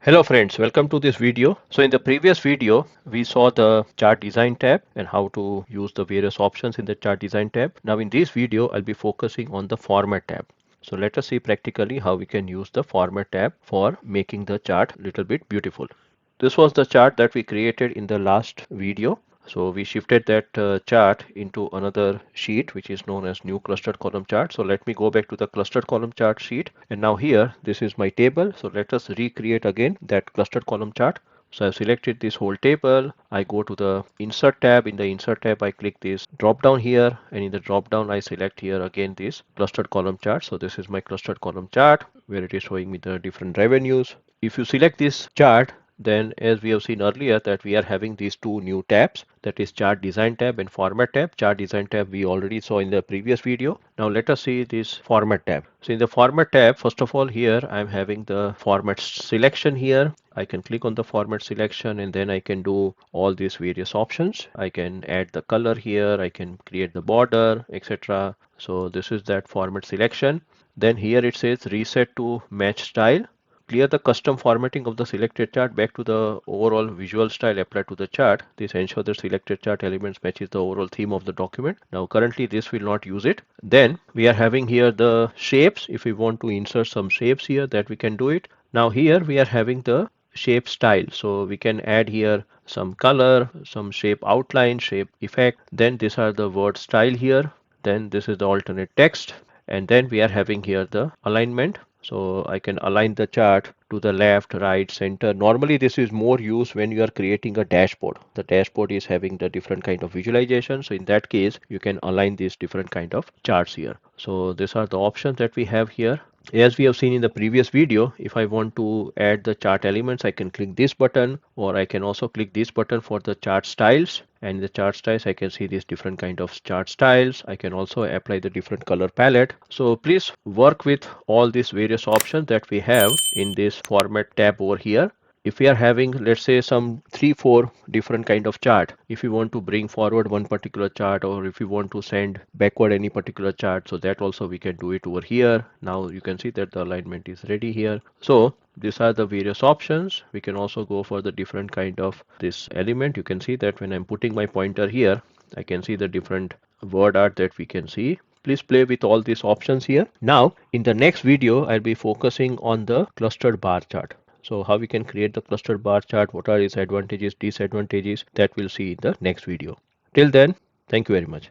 Hello friends, welcome to this video. So in the previous video, we saw the chart design tab and how to use the various options in the chart design tab. Now in this video, I'll be focusing on the format tab. So let us see practically how we can use the format tab for making the chart a little bit beautiful. This was the chart that we created in the last video. So we shifted that chart into another sheet which is known as new clustered column chart. So let me go back to the clustered column chart sheet, and now here this is my table. So let us recreate again that clustered column chart. So I've selected this whole table. I go to the insert tab. In the insert tab I click this drop down here, and in the drop down I select here again this clustered column chart. So this is my clustered column chart where it is showing me the different revenues. If you select this chart, then as we have seen earlier that we are having these two new tabs, that is chart design tab and format tab. Chart design tab we already saw in the previous video. Now let us see this format tab. So in the format tab, first of all here I'm having the format selection here. I can click on the format selection and then I can do all these various options. I can add the color here, I can create the border, etc. So this is that format selection. Then here it says reset to match style. Clear the custom formatting of the selected chart back to the overall visual style applied to the chart. This ensures the selected chart elements matches the overall theme of the document. Now currently this will not use it. Then we are having here the shapes. If we want to insert some shapes here, that we can do it. Now here we are having the shape style. So we can add here some color, some shape outline, shape effect. Then these are the word style here. Then this is the alternate text. And then we are having here the alignment. So I can align the chart to the left, right, center. Normally this is more used when you are creating a dashboard. The dashboard is having the different kind of visualization. So in that case, you can align these different kind of charts here. So these are the options that we have here. As we have seen in the previous video, if I want to add the chart elements, I can click this button, or I can also click this button for the chart styles. And in the chart styles, I can see these different kind of chart styles. I can also apply the different color palette. So please work with all these various options that we have in this format tab over here. If we are having, let's say, some 3 4 different kind of chart, if you want to bring forward one particular chart, or if you want to send backward any particular chart, so that also we can do it over here. Now you can see that the alignment is ready here. So these are the various options. We can also go for the different kind of this element. You can see that when I'm putting my pointer here, I can see the different word art that we can see. Please play with all these options here. Now in the next video, I'll be focusing on the clustered bar chart. So how we can create the clustered bar chart, what are its advantages, disadvantages, that we'll see in the next video. Till then, thank you very much.